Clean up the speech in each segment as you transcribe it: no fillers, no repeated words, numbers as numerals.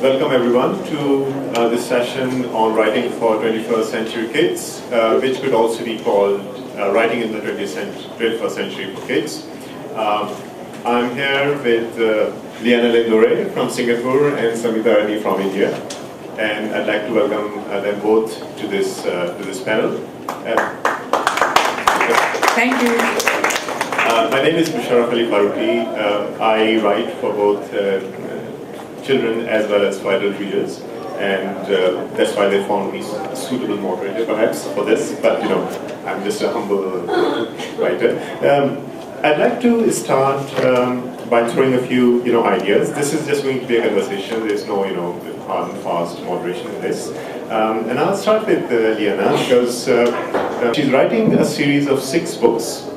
Welcome everyone to this session on writing for 21st century kids, which could also be called writing in the 21st century for kids. I'm here with Liana Lindore from Singapore and Samita Reddy from India, and I'd like to welcome them both to this panel. Thank you. My name is Musharraf Ali Faruqi. I write for both children as well as for adult readers, and that's why they found me a suitable moderator perhaps for this, but you know, I'm just a humble writer. I'd like to start by throwing a few ideas. This is just going to be a conversation. There's no hard and fast moderation in this. And I'll start with Liana, because she's writing a series of 6 books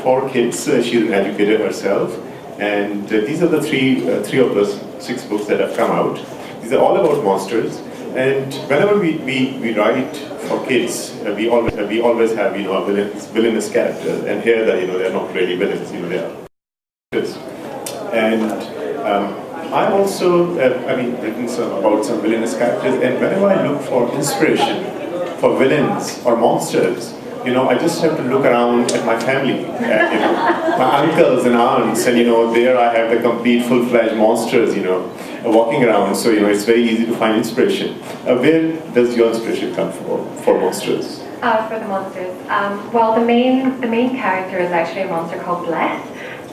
for kids. She's an educator herself, and these are the three of the 6 books that have come out. These are all about monsters, and whenever we write for kids, we always have a villainous character, and here they're not really villains, they are monsters. And I've also written about some villainous characters, and whenever I look for inspiration for villains or monsters, I just have to look around at my family, my uncles and aunts, and there I have the complete full-fledged monsters, walking around. So it's very easy to find inspiration. Where does your inspiration come from for monsters? For the monsters, well, the main character is actually a monster called Bled,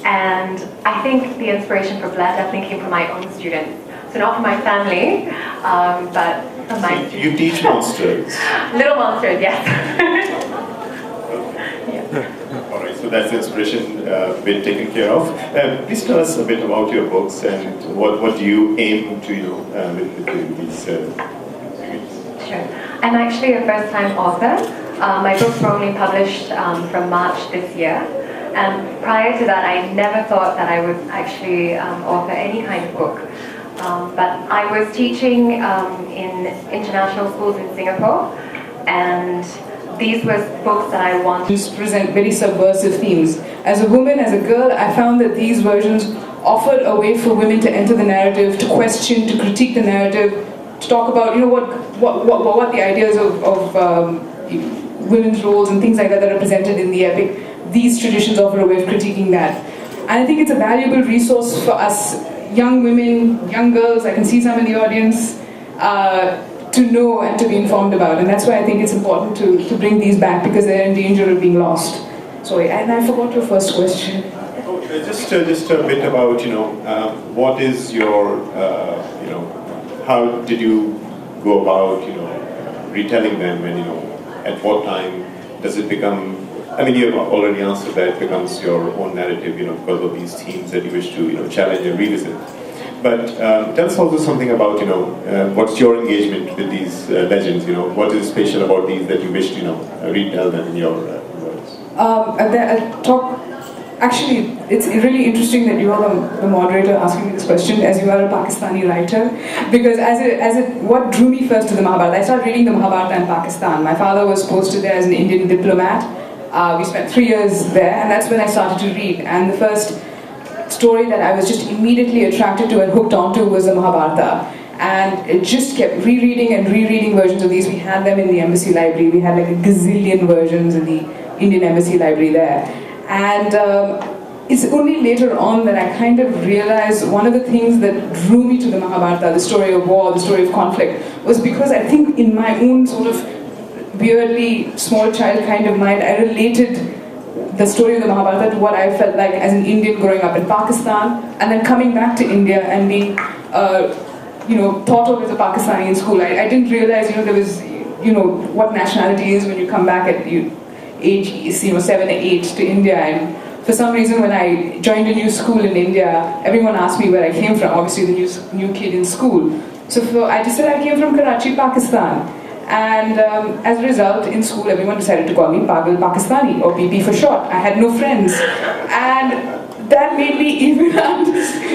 and I think the inspiration for Bled definitely came from my own students. So not from my family, but from my students. You teach monsters? Little monsters, yes. Alright, so that's the inspiration been taken care of. Please tell us a bit about your books and what do you aim to with these series? Sure. I'm actually a first-time author. My books were only published from March this year. And prior to that, I never thought that I would actually author any kind of book. But I was teaching in international schools in Singapore, and these were books that I wanted to present very subversive themes. As a woman, as a girl, I found that these versions offered a way for women to enter the narrative, to question, to critique the narrative, to talk about what the ideas of women's roles and things like that are presented in the epic. These traditions offer a way of critiquing that. And I think it's a valuable resource for us young women, young girls, I can see some in the audience, to know and to be informed about. And that's why I think it's important to bring these back, because they're in danger of being lost. Sorry, and I forgot your first question. Just a bit about, what is your, how did you go about, retelling them, and, at what time does it become, you have already answered that it becomes your own narrative, because of these themes that you wish to, challenge and revisit. But tell us also something about, what's your engagement with these legends, what is special about these that you wish to, retell them in your words? Actually, it's really interesting that you are the moderator asking me this question, as you are a Pakistani writer, because what drew me first to the Mahabharata, I started reading the Mahabharata in Pakistan. My father was posted there as an Indian diplomat. We spent 3 years there, and that's when I started to read. And the first story that I was just immediately attracted to and hooked onto was the Mahabharata. And it just kept rereading and rereading versions of these. We had them in the embassy library. We had like a gazillion versions in the Indian embassy library there. And it's only later on that I kind of realized one of the things that drew me to the Mahabharata, the story of war, the story of conflict, was because I think in my own sort of weirdly small child kind of mind, I related the story of the Mahabharata to what I felt like as an Indian growing up in Pakistan, and then coming back to India and being, thought of as a Pakistani in school. I didn't realize, there was, what nationality is when you come back at age, 7 or 8 to India. And for some reason, when I joined a new school in India, everyone asked me where I came from. Obviously, the new kid in school. So I just said I came from Karachi, Pakistan. And as a result, in school, everyone decided to call me Pagal Pakistani, or PP for short. I had no friends. And that made me even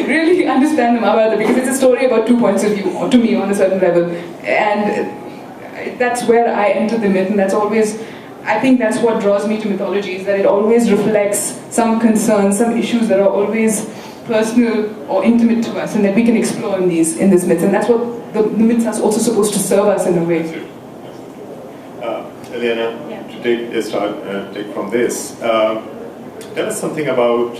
really understand the Mahabharata, because it's a story about 2 points of view, to me, on a certain level. And that's where I entered the myth, and that's always, I think that's what draws me to mythology, is that it always reflects some concerns, some issues that are always personal or intimate to us, and that we can explore in this myth. And that's what the myths are also supposed to serve us in a way. Eliana, to take from this, tell us something about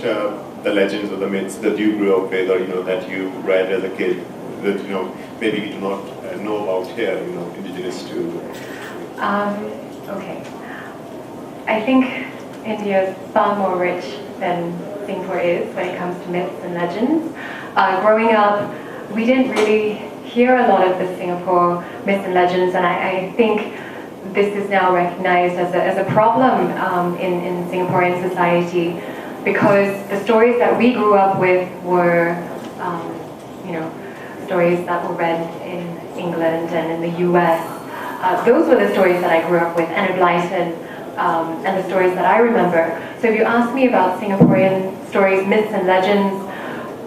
the legends or the myths that you grew up with, or that you read as a kid that maybe we do not know about here, indigenous to. Okay. I think India is far more rich than Singapore is when it comes to myths and legends. Growing up, we didn't really hear a lot of the Singapore myths and legends, and I think this is now recognized as a problem in Singaporean society, because the stories that we grew up with were, stories that were read in England and in the US. Those were the stories that I grew up with, Enid Blyton, and the stories that I remember. So if you ask me about Singaporean stories, myths and legends,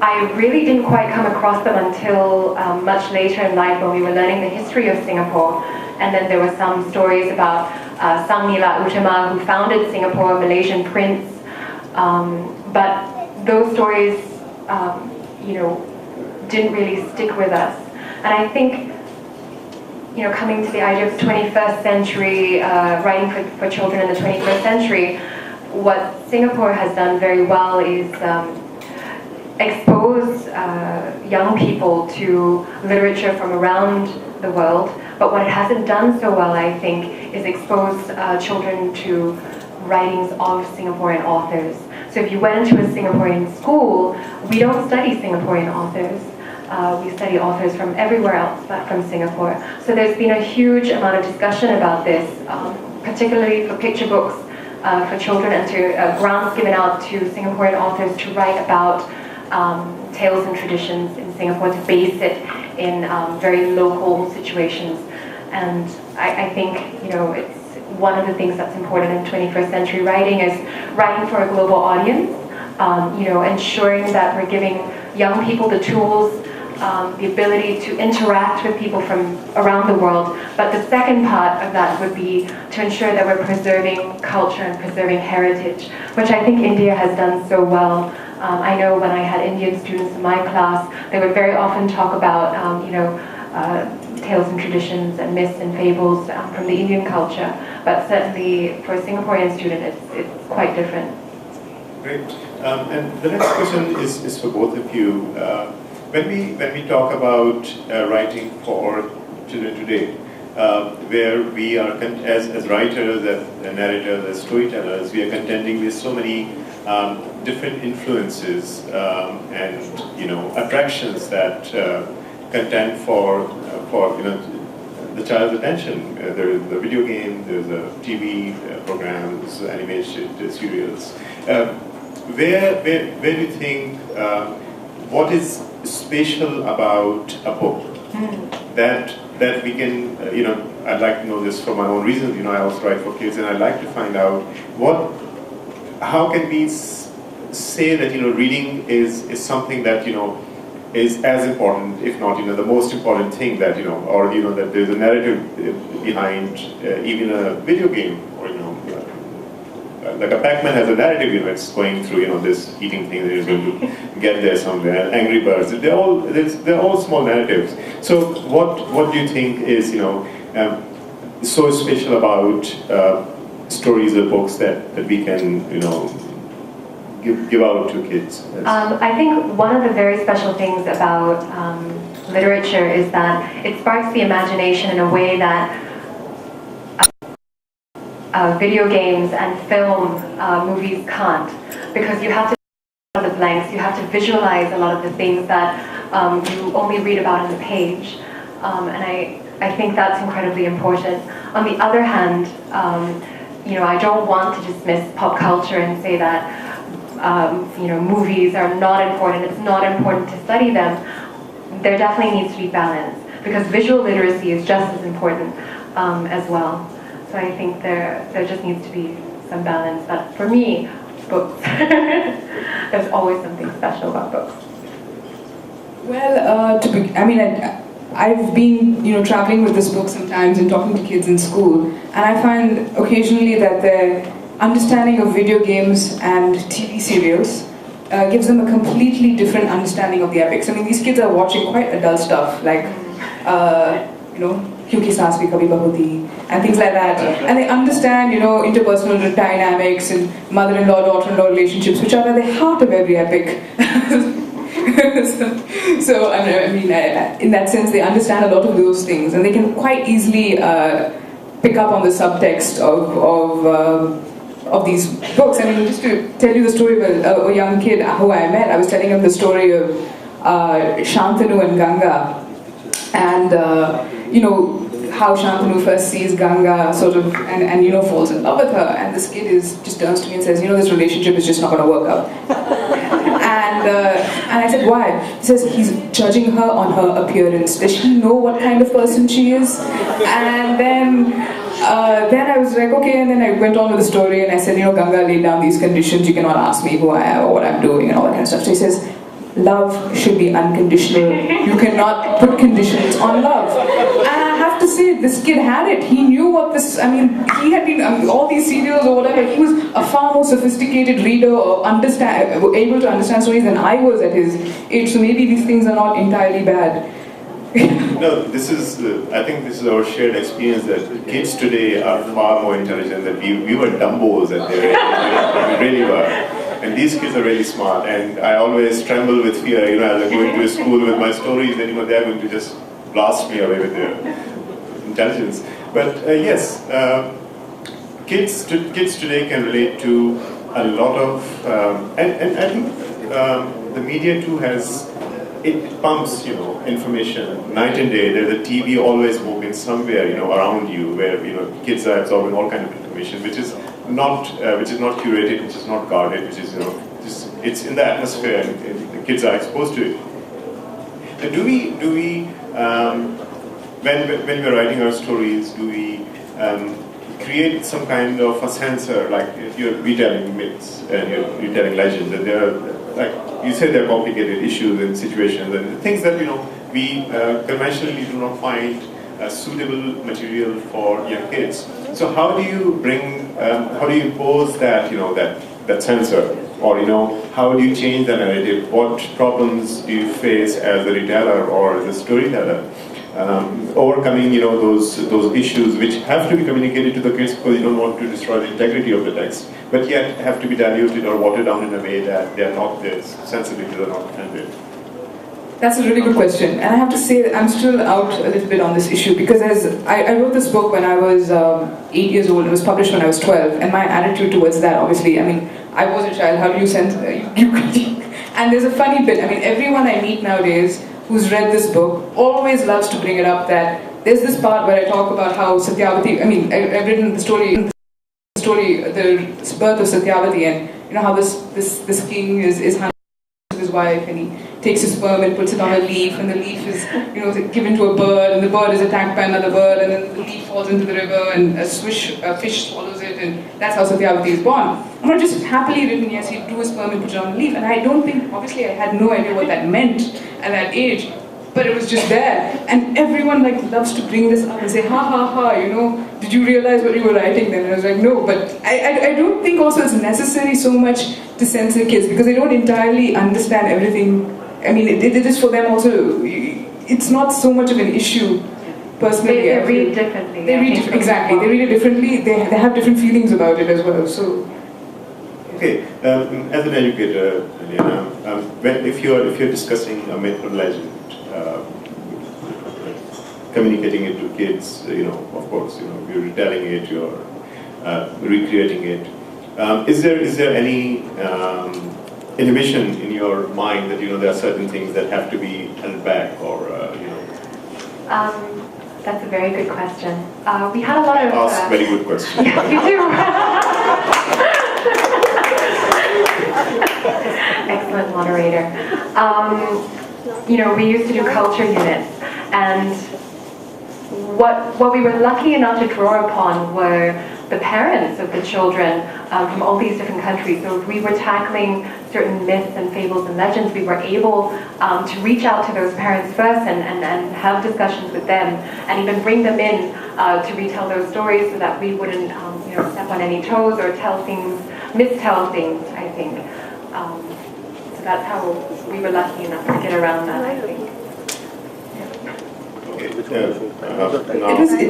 I really didn't quite come across them until much later in life when we were learning the history of Singapore. And then there were some stories about Sang Nila Utama, who founded Singapore, a Malaysian prince. But those stories, didn't really stick with us. And I think, coming to the idea of 21st century, writing for children in the 21st century, what Singapore has done very well is expose young people to literature from around the world. But what it hasn't done so well, I think, is expose children to writings of Singaporean authors. So if you went into a Singaporean school, we don't study Singaporean authors. We study authors from everywhere else but from Singapore. So there's been a huge amount of discussion about this, particularly for picture books for children, and to grants given out to Singaporean authors to write about tales and traditions in Singapore, to base it in very local situations. And I think, it's one of the things that's important in 21st century writing is writing for a global audience, ensuring that we're giving young people the tools, the ability to interact with people from around the world. But the second part of that would be to ensure that we're preserving culture and preserving heritage, which I think India has done so well. I know when I had Indian students in my class, they would very often talk about, tales and traditions and myths and fables from the Indian culture. But certainly for a Singaporean student, it's quite different. Great. And the next question is for both of you. When we talk about writing for children today, where we are, as writers, as narrators, as storytellers, we are contending with so many different influences and attractions that contend for the child's attention. There is the video game, there's the TV programs, animation, serials. Where do you think, what is special about a book that we can, I'd like to know this for my own reasons. I also write for kids, and I'd like to find out how can we say that reading is something that is as important, if not the most important thing that or that there's a narrative behind even a video game, or like a Pac-Man has a narrative, it's going through this eating thing that is going to get there somewhere. Angry Birds, they're all small narratives. So what do you think is so special about stories or books that we can give out to kids? I think one of the very special things about literature is that it sparks the imagination in a way that video games and film movies can't, because you have to fill a lot of the blanks, you have to visualize a lot of the things that you only read about on the page, and I think that's incredibly important. On the other hand, I don't want to dismiss pop culture and say that movies are not important, it's not important to study them. There definitely needs to be balance, because visual literacy is just as important as well. So I think there just needs to be some balance. But for me, books, there's always something special about books. Well, I've been traveling with this book sometimes and talking to kids in school, and I find occasionally that their understanding of video games and TV serials gives them a completely different understanding of the epics. These kids are watching quite adult stuff, like you know, Kyunki Saas Bhi Kabhi Bahu Thi, and things like that. And they understand, you know, interpersonal dynamics and mother-in-law, daughter-in-law relationships, which are at the heart of every epic. So, I mean, in that sense, they understand a lot of those things, and they can quite easily pick up on the subtext of these books. I mean, just to tell you the story of a young kid who I met, I was telling him the story of Shantanu and Ganga, and you know, how Shantanu first sees Ganga sort of and you know, falls in love with her, and this kid just turns to me and says, you know, this relationship is just not going to work out. And I said, why? He says, he's judging her on her appearance. Does she know what kind of person she is? And then I was like, okay, and then I went on with the story and I said, you know, Ganga laid down these conditions, you cannot ask me who I am or what I'm doing and all that kind of stuff. So he says, love should be unconditional. You cannot put conditions on love. And I have to say, this kid had it. He knew what this, I mean, he had been, all these serials or whatever, he was a far more sophisticated reader or able to understand stories than I was at his age. So maybe these things are not entirely bad. No, this is, I think this is our shared experience that kids today are far more intelligent than we were dumbos at their age. We really were. And these kids are really smart, and I always tremble with fear, you know, as I go into a school with my stories, that, you know, they're going to just blast me away with their intelligence. But yes, kids today can relate to a lot of, and I think the media too it pumps, you know, information night and day. There's a TV always moving somewhere, you know, around you, where, you know, kids are absorbing all kind of information, which is not curated, which is not guarded, which is, you know, it's in the atmosphere, and the kids are exposed to it. And do we when we're writing our stories, do we create some kind of a censor, like if you're retelling myths and you're retelling legends, and there are, like you said, there are complicated issues and situations and things that, you know, we conventionally do not find suitable material for young kids. So how do you how do you impose that, you know, that censor, or, you know, how do you change the narrative? What problems do you face as a reteller or as a storyteller? Overcoming, you know, those issues which have to be communicated to the kids because you don't want to destroy the integrity of the text, but yet have to be diluted or watered down in a way that they are not, their sensibilities are not offended. That's a really good question, and I have to say that I'm still out a little bit on this issue, because I wrote this book when I was 8 years old. It was published when I was 12, and my attitude towards that, obviously, I mean, I was a child. How do you sense? And there's a funny bit. I mean, everyone I meet nowadays who's read this book always loves to bring it up, that there's this part where I talk about how Satyavati. I mean, I've written the story, the birth of Satyavati, and you know how this king is hunted with his wife, and he takes his sperm and puts it on a leaf, and the leaf is, you know, given to a bird, and the bird is attacked by another bird, and then the leaf falls into the river, and a fish swallows it, and that's how Satyavati is born. I'm not just happily written, yes, he drew his sperm and put it on a leaf, and I don't think, obviously I had no idea what that meant at that age, but it was just there, and everyone like loves to bring this up and say, ha ha ha, you know, did you realize what you were writing then? And I was like, no, but I don't think also it's necessary so much to censor kids, because they don't entirely understand everything. I mean, it is for them also, it's not so much of an issue, personally. They read differently. They read exactly, they read it differently, they have different feelings about it as well, so. Okay, as an educator, if you're discussing a myth or legend, communicating it to kids, you know, of course, you know, you're retelling it, you're recreating it. Is there any inhibition in your mind that, you know, there are certain things that have to be held back, or you know? That's a very good question. We had a lot of. Ask very good questions. Yeah, you do. Excellent moderator. You know, we used to do culture units, and what we were lucky enough to draw upon were the parents of the children from all these different countries. So if we were tackling certain myths and fables and legends, we were able to reach out to those parents first and have discussions with them, and even bring them in to retell those stories, so that we wouldn't you know, step on any toes or mistell things, I think. So that's how we were lucky enough to get around that, I think.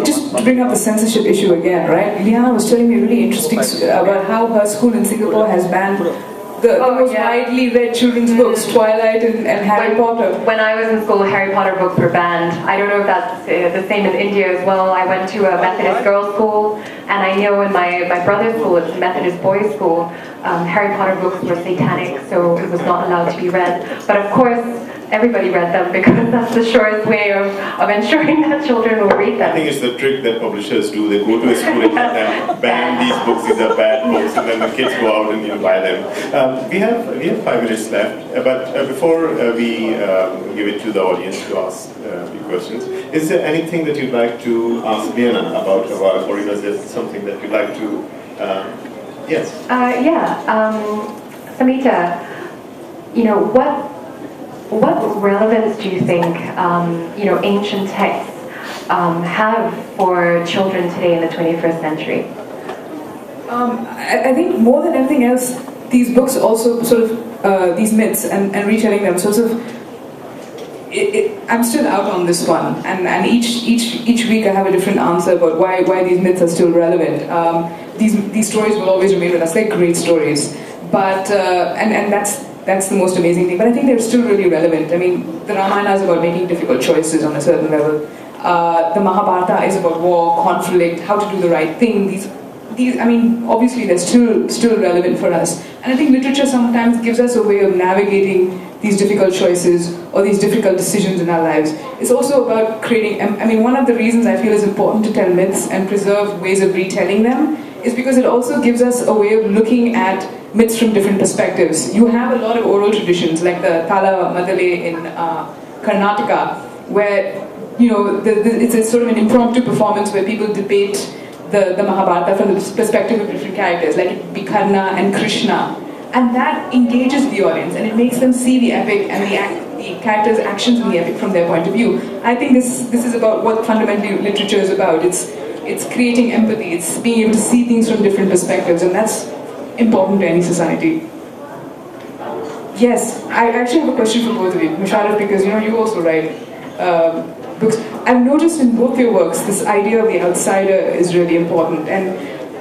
Just to bring up the censorship issue again, right? Liana was telling me really interesting about how her school in Singapore has banned the most widely read children's books, Twilight and Harry Potter. When I was in school, Harry Potter books were banned. I don't know if that's the same in India as well. I went to a Methodist girls' school, and I know in my brother's school, it's a Methodist boys' school, Harry Potter books were satanic, so it was not allowed to be read. But of course, everybody read them because that's the surest way of ensuring that children will read them. I think it's the trick that publishers do. They go to a school and tell them, ban these books, these are bad books, and then the kids go out and buy them. We have 5 minutes left, but before we give it to the audience to ask you questions, is there anything that you'd like to ask Liana about her work, or is there something that you'd like to, yes? Samita, what relevance do you think, ancient texts have for children today in the 21st century? I think more than anything else, these books also sort of, these myths and retelling them, I'm still out on this one, and each week I have a different answer about why these myths are still relevant. These stories will always remain with us. They're great stories, but and that's the most amazing thing. But I think they're still really relevant. I mean, the Ramayana is about making difficult choices on a certain level. The Mahabharata is about war, conflict, how to do the right thing. These, I mean, obviously they're still relevant for us. And I think literature sometimes gives us a way of navigating these difficult choices or these difficult decisions in our lives. It's also about creating, I mean, one of the reasons I feel is important to tell myths and preserve ways of retelling them is because it also gives us a way of looking at myths from different perspectives. You have a lot of oral traditions like the Thala Madale in Karnataka, where it's a sort of an impromptu performance where people debate the Mahabharata from the perspective of different characters, like it would be Karna and Krishna. And that engages the audience and it makes them see the epic and the characters' actions in the epic from their point of view. I think this is about what fundamentally literature is about. It's creating empathy, it's being able to see things from different perspectives, and that's important to any society. Yes, I actually have a question for both of you. Musharraf, because you also write books. I've noticed in both your works this idea of the outsider is really important, and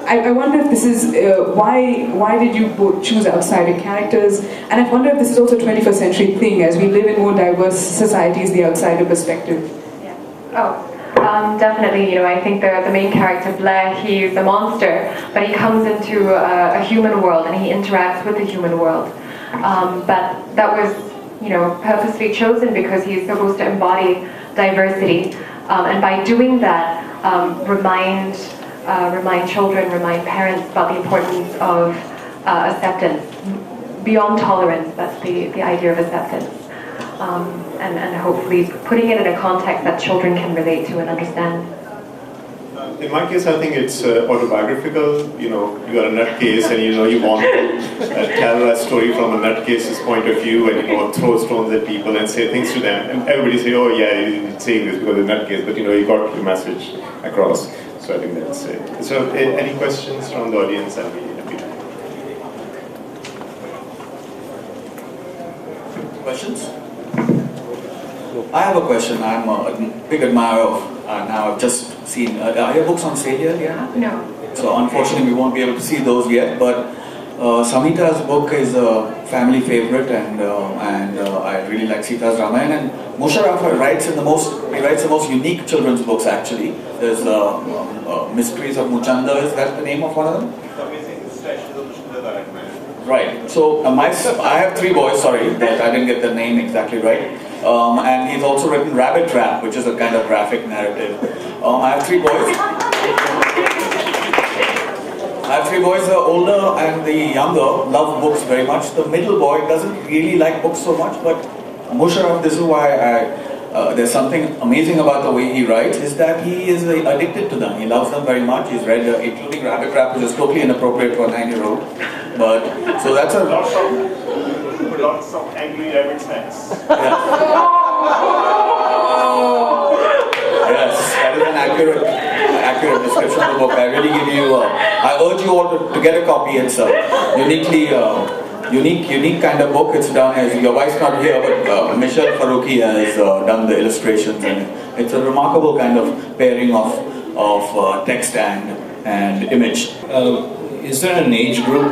I wonder if this is why did you both choose outsider characters, and I wonder if this is also a 21st century thing as we live in more diverse societies, the outsider perspective. Definitely, I think the main character, Blair, he's a monster, but he comes into a human world and he interacts with the human world. But that was, purposely chosen because he's supposed to embody diversity. And by doing that, remind children, remind parents about the importance of acceptance. Beyond tolerance, that's the idea of acceptance. And hopefully putting it in a context that children can relate to and understand. In my case, I think it's autobiographical. You are a nutcase, and you want to tell a story from a nutcase's point of view, and throw stones at people and say things to them, and everybody say, "Oh yeah, you're saying this because you're a nutcase," but you got the message across. So I think that's it. So, any questions from the audience? I'll be happy to. Questions? I have a question. I'm a big admirer of, now I've just seen, are your books on sale here? Yeah? No. So unfortunately we won't be able to see those yet, but Samita's book is a family favorite, and I really like Sita's Ramayana. And Musharraf writes the most unique children's books actually. There's Mysteries of Muchanda, is that the name of one of them? Right. So I have 3 boys, sorry, that I didn't get the name exactly right. And he's also written Rabbit Trap, which is a kind of graphic narrative. I have 3 boys. The older and the younger love books very much. The middle boy doesn't really like books so much, but Musharraf, this is why there's something amazing about the way he writes, is that he is addicted to them. He loves them very much. He's read including Rabbit Trap, which is totally inappropriate for a 9-year-old. But so that's a Lots of angry rabbit snacks. Yes, that is an accurate description of the book. I really give you. I urge you all to get a copy. It's a unique kind of book. It's done as your wife's not here, but Michelle Faruqi has done the illustrations, and It's a remarkable kind of pairing of text and image. Is there an age group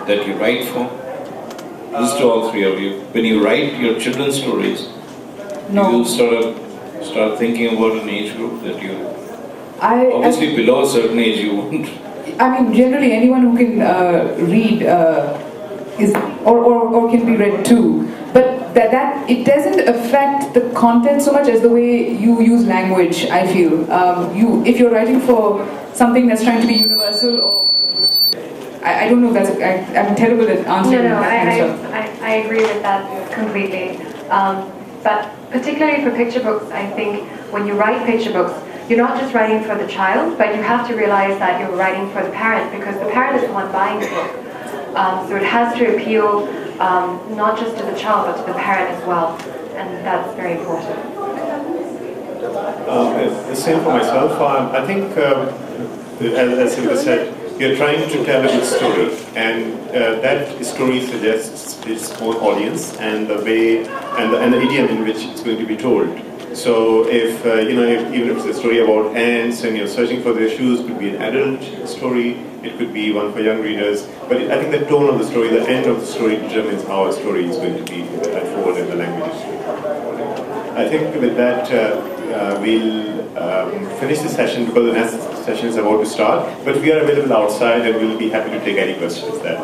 that you write for? This is to all three of you. When you write your children's stories, No. do you sort of start thinking about an age group that you... I Obviously below a certain age you won't. I mean, generally anyone who can read is or can be read too. But that it doesn't affect the content so much as the way you use language. I feel if you're writing for something that's trying to be universal, or I don't know if that's I'm terrible at answering that kind of stuff. I agree with that completely. But particularly for picture books, I think when you write picture books, you're not just writing for the child, but you have to realize that you're writing for the parent, because the parent is the one buying the book. So it has to appeal not just to the child, but to the parent as well, and that's very important. The same for myself. I think, as Silvia said, you're trying to tell a good story, and that story suggests its own audience and the way and the idiom in which it's going to be told. So if even if it's a story about ants and you're searching for their shoes, it could be an adult story, it could be one for young readers. But I think the tone of the story, the end of the story, determines how a story is going to be unfolded and the language is going to be unfolded. I think with that we'll finish the session, because the next session is about to start. But we are available outside, and we'll be happy to take any questions that